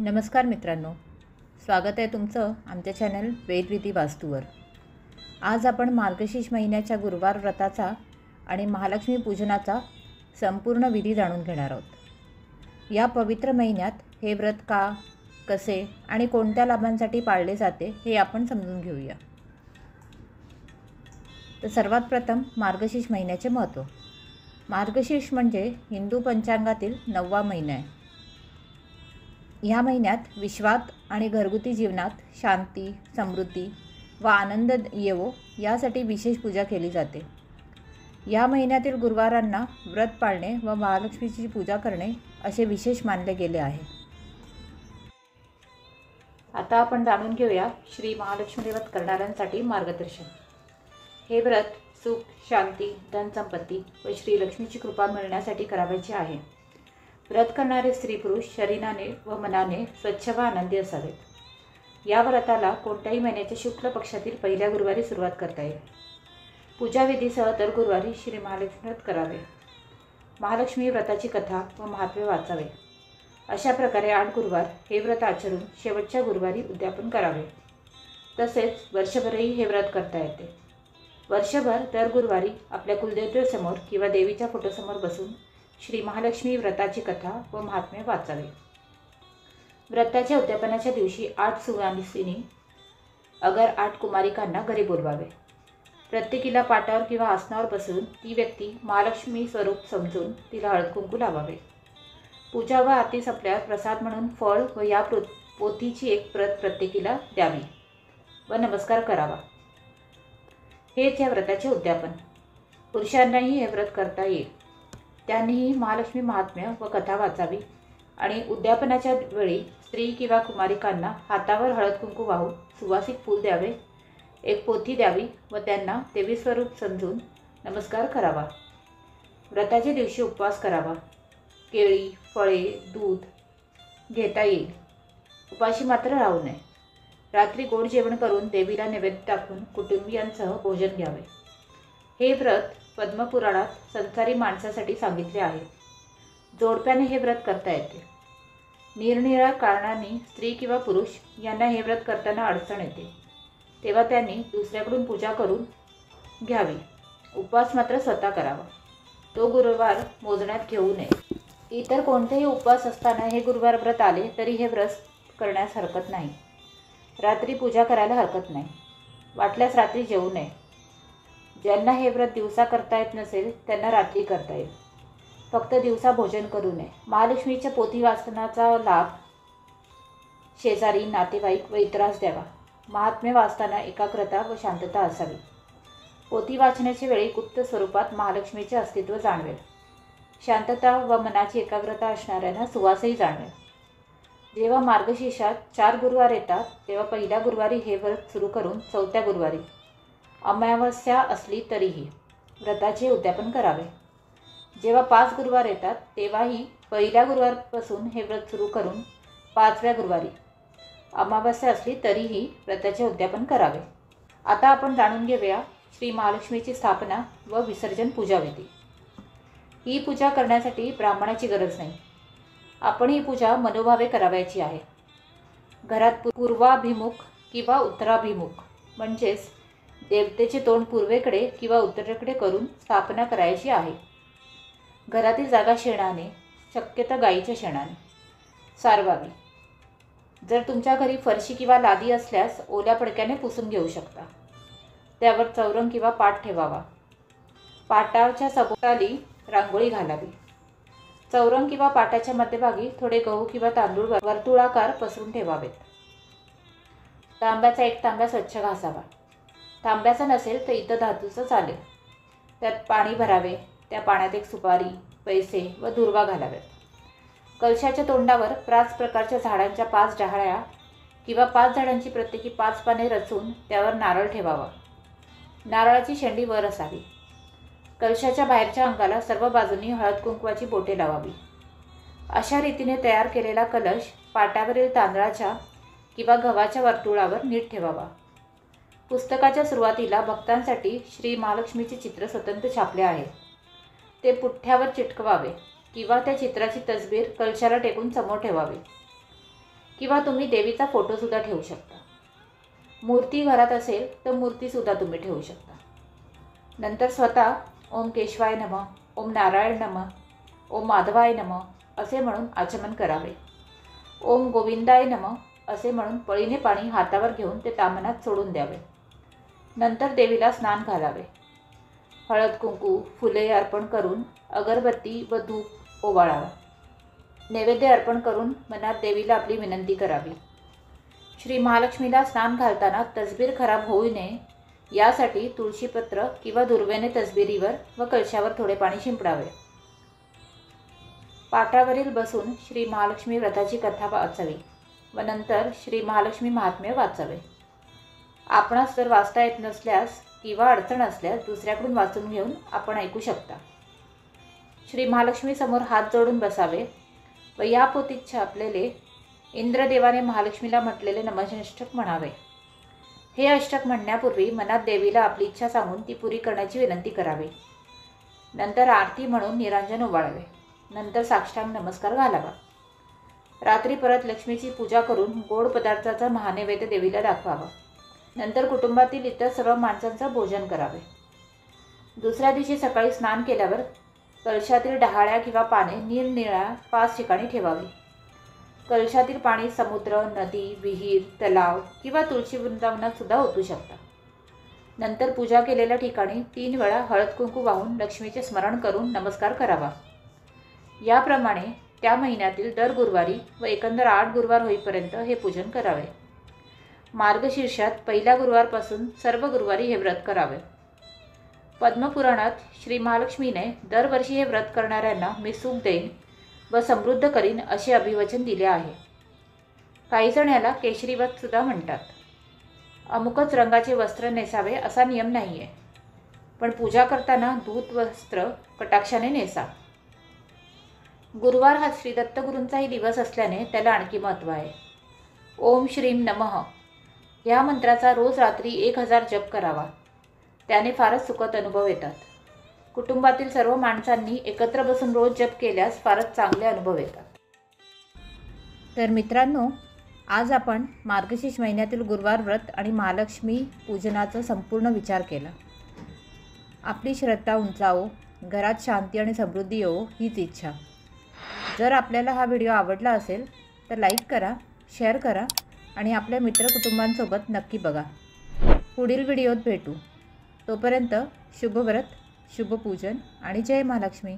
नमस्कार मित्रांनो, स्वागत आहे तुमचं आमच्या चॅनल वेदविधी वास्तूवर। आज आपण मार्गशीर्ष महिन्याच्या गुरुवार व्रताचा आणि महालक्ष्मी पूजनाचा संपूर्ण विधी जाणून घेणार आहोत। या पवित्र महिन्यात हे व्रत का, कसे आणि कोणत्या लाभांसाठी पाळले जाते हे आपण समजून घेऊया। तर सर्वात प्रथम मार्गशीर्ष महिन्याचे महत्त्व। मार्गशीर्ष म्हणजे हिंदू पंचांगातील 9वा महिना आहे। ह्या महिन्यात विश्वात आणि घरगुती जीवनात शांती, समृद्धी व आनंद येवो यासाठी विशेष पूजा केली जाते। या महिन्यातील गुरुवारांना व्रत पाळणे व महालक्ष्मीची पूजा करणे असे विशेष मानले गेले आहे। आता आपण जाणून घेऊया श्री महालक्ष्मी व्रत करणाऱ्यांसाठी मार्गदर्शन। हे व्रत सुख, शांती, धनसंपत्ती व श्री लक्ष्मीची कृपा मिळण्यासाठी करावयाचे आहे। व्रत करणारे स्त्री पुरुष शरीराने व मनाने स्वच्छ व आनंदी असावेत। या व्रताला कोणत्याही महिन्याच्या शुक्ल पक्षातील पहिल्या गुरुवारी सुरुवात करता येईल। पूजाविधीसह दर गुरुवारी श्री महालक्ष्मी व्रत करावे। महालक्ष्मी व्रताची कथा व महात्म्य वाचावे। अशा प्रकारे 8 गुरुवार हे व्रत आचरून शेवटच्या गुरुवारी उद्यापन करावे। तसेच वर्षभरही हे व्रत करता येते। वर्षभर दर गुरुवारी आपल्या कुलदेवतेसमोर किंवा देवीच्या फोटोसमोर बसून श्री महालक्ष्मी व्रताची कथा व महात्म्य वाचावे। व्रताच्या उद्यापनाच्या दिवशी 8 सुवासिनी अगर 8 कुमारिकांना घरी बोलवावे। प्रत्येकीला पाटावर किंवा आसनावर बसून ती व्यक्ती महालक्ष्मी स्वरूप समजून तिला हळद कुंकू लावावे। पूजा व आरती संपल्यावर प्रसाद म्हणून फळ व या पोथीची एक प्रत प्रत्येकीला द्यावी व नमस्कार करावा। हेच या व्रताचे उद्यापन। पुरुषांनाही हे व्रत करता येईल। त्यांनीही महालक्ष्मी महात्म्य व कथा वाचावी आणि उद्यापनाच्या वेळी स्त्री किंवा कुमारिकांना हातावर हळद कुंकू वाहून सुवासिक फूल द्यावे, एक पोथी द्यावी व त्यांना देवी स्वरूप समजून नमस्कार करावा। व्रताच्या दिवशी उपवास करावा। केळी, फळे, दूध घेता येईल। उपाशी मात्र राहू नये। रात्री गोड जेवण करून देवीला नैवेद्य दाखवून कुटुंबियांसह भोजन घ्यावे। हे व्रत पद्मपुराणात संसारी माणसासाठी सांगितले आहे। जोडप्याने हे व्रत करता येते। निरनिराळ्या कारणांनी स्त्री किंवा पुरुष यांना हे व्रत करताना अडचण येते, तेव्हा त्यांनी दुसऱ्याकडून पूजा करून घ्यावी। उपवास मात्र स्वतः करावा। तो गुरुवार मोजण्यात घेऊ नये। इतर कोणतेही उपवास असताना हे गुरुवार व्रत आले तरी हे व्रत करण्यास हरकत नाही। रात्री पूजा करायला हरकत नाही। वाटल्यास रात्री जेवू नये। ज्यांना हे व्रत दिवसा करता येत नसेल त्यांना रात्री करता येईल। फक्त दिवसा भोजन करू नये। महालक्ष्मीच्या पोथी वाचनाचा लाभ शेजारी, नातेवाईक व इतरांस द्यावा। महात्म्य वाचताना एकाग्रता व शांतता असावी। पोथी वाचण्याच्या वेळी गुप्त स्वरूपात महालक्ष्मीचे अस्तित्व जाणवेल। शांतता व मनाची एकाग्रता असणाऱ्यांना सुवासही जाणवेल। जेव्हा मार्गशीर्षात 4 गुरुवार येतात तेव्हा पहिल्या गुरुवारी हे व्रत सुरू करून 4थ्या गुरुवारी अमावस्या असली तरीही व्रताचे उद्यापन करावे। जेव्हा 5 गुरुवार येतात तेव्हाही पहिल्या गुरुवारपासून हे व्रत सुरू करून 5व्या गुरुवारी अमावस्या असली तरीही व्रताचे उद्यापन करावे। आता आपण जाणून घेऊया श्री महालक्ष्मीची स्थापना व विसर्जन पूजाविधी। ही पूजा करण्यासाठी ब्राह्मणाची गरज नाही। आपण ही पूजा मनोभावे करावयाची आहे। घरात पूर्वाभिमुख किंवा उत्तराभिमुख म्हणजेच देवतेचे तोंड पूर्वेकडे किंवा उत्तरेकडे करून स्थापना करायची आहे। घरातील जागा शेणाने, शक्यतो गाईच्या शेणाने सारवावी। जर तुमच्या घरी फरशी किंवा लादी असल्यास ओल्या फडक्याने पुसून घेऊ शकता। त्यावर चौरंग किंवा पाट ठेवावा। पाटाच्या सभोवताली रांगोळी घालावी। चौरंग किंवा पाटाच्या मध्यभागी थोडे गहू किंवा तांदूळ वर्तुळाकार पसरून ठेवावेत। तांब्याचा एक तांब्या स्वच्छ घासावा। तांब्याचा नसेल तर इतर धातूचं चालेल। त्यात पाणी भरावे। त्या पाण्यात एक सुपारी, पैसे व दुर्वा घालावेत। कलशाच्या तोंडावर 5 प्रकारच्या झाडांच्या 5 डहाळ्या किंवा 5 झाडांची प्रत्येकी 5 पाने रचून त्यावर नारळ ठेवावा। नारळाची शेंडी वर असावी। कलशाच्या बाहेरच्या अंगाला सर्व बाजूंनी हळद कुंकवाची बोटे लावावी। अशा रीतीने तयार केलेला कलश पाटावरील तांदळाच्या किंवा गव्हाच्या वर्तुळावर नीट ठेवावा। पुस्तकाच्या सुरुवातीला भक्तांसाठी श्री महालक्ष्मीचे चित्र स्वतंत्र छापले आहे। ते पुठ्ठ्यावर चिटकवावे किंवा त्या चित्राची तसबीर कलशाला टेकून समोर ठेवावी। किंवा तुम्ही देवीचा फोटोसुद्धा ठेवू शकता। मूर्ती घरात असेल तर मूर्तीसुद्धा तुम्ही ठेवू शकता। नंतर स्वतः ओम केशवाय नमः, ओम नारायण नमः, ओम माधवाय नमः असे म्हणून आचमन करावे। ओम गोविंदाय नमः असे म्हणून पळीने पाणी हातावर घेऊन ते ताम्हनात सोडून द्यावे। नंतर देवीला स्नान घालावे। हळद कुंकू फुले अर्पण करून अगरबत्ती व धूप ओवाळावा। नैवेद्य अर्पण करून मनात देवीला आपली विनंती करावी। श्री महालक्ष्मीला स्नान घालताना तसबीर खराब होऊ नये यासाठी तुळशीपत्र किंवा दुर्वेने तसबिरीवर व कलशावर थोडे पाणी शिंपडावे। पाटावरील बसून श्री महालक्ष्मी व्रताची कथा वाचावी व नंतर श्री महालक्ष्मी महात्म्य वाचावे। आपणास जर वाचता येत नसल्यास किंवा अडचण असल्यास दुसऱ्याकडून वाचून घेऊन आपण ऐकू शकता। श्री महालक्ष्मी समोर हात जोडून बसावे व या पोथीत छापलेले इंद्रदेवाने महालक्ष्मीला म्हटलेले नमःअष्टक म्हणावे। हे अष्टक म्हणण्यापूर्वी मनात देवीला आपली इच्छा सांगून ती पुरी करण्याची विनंती करावी। नंतर आरती म्हणून निरांजन ओवाळावे। नंतर साष्टांग नमस्कार घालावा। रात्री परत लक्ष्मीची पूजा करून गोड पदार्थाचा महानैवेद्य देवीला दाखवावा। नंतर कुटुंबातील इतर सर्व माणसांचं भोजन करावे। दुसऱ्या दिवशी सकाळी स्नान केल्यावर कलशातील डहाळ्या किंवा पाने निरनिळ्या 5 ठिकाणी ठेवावी। कलशातील पाणी समुद्र, नदी, विहीर, तलाव किंवा तुळशी वृंदावनात सुद्धा ओतू शकता। नंतर पूजा केलेल्या ठिकाणी 3 वेळा हळद कुंकू वाहून लक्ष्मीचे स्मरण करून नमस्कार करावा। याप्रमाणे त्या महिन्यातील दर गुरुवारी व एकंदर 8 गुरुवार होईपर्यंत हे पूजन करावे। मार्गशीर्षात पहिल्या गुरुवारपासून सर्व गुरुवारी हे व्रत करावे। पद्मपुराणात श्री महालक्ष्मीने दरवर्षी हे व्रत करणाऱ्यांना मी सुख देईन व समृद्ध करीन असे अभिवचन दिले आहे। काही जण याला केशरी व्रत सुद्धा म्हणतात। अमुकच रंगाचे वस्त्र नेसावे असा नियम नाही आहे, पण पूजा करताना धूत वस्त्र कटाक्षाने नेसा। गुरुवार हा श्री दत्तगुरूंचाही दिवस असल्याने त्याला आणखी महत्त्व आहे। ओम श्रीम नमः या मंत्राचा रोज रात्री 1000 जप करावा। त्याने फारच सुखद अनुभव येतात। कुटुंबातील सर्व माणसांनी एकत्र बसून रोज जप केल्यास फारच चांगले अनुभव येतात। तर मित्रांनो, आज आपण मार्गशीर्ष महिन्यातील गुरुवार व्रत आणि महालक्ष्मी पूजनाचा संपूर्ण विचार केला। आपली श्रद्धा उंचावो, घरात शांती आणि समृद्धी येवो हीच इच्छा। जर आपल्याला हा व्हिडिओ आवडला असेल तर लाईक करा, शेअर करा आणि आपल्या मित्रकुटुंबांसोबत नक्की बघा। पुढील व्हिडिओत भेटू। तोपर्यंत शुभव्रत, शुभपूजन आणि जय महालक्ष्मी।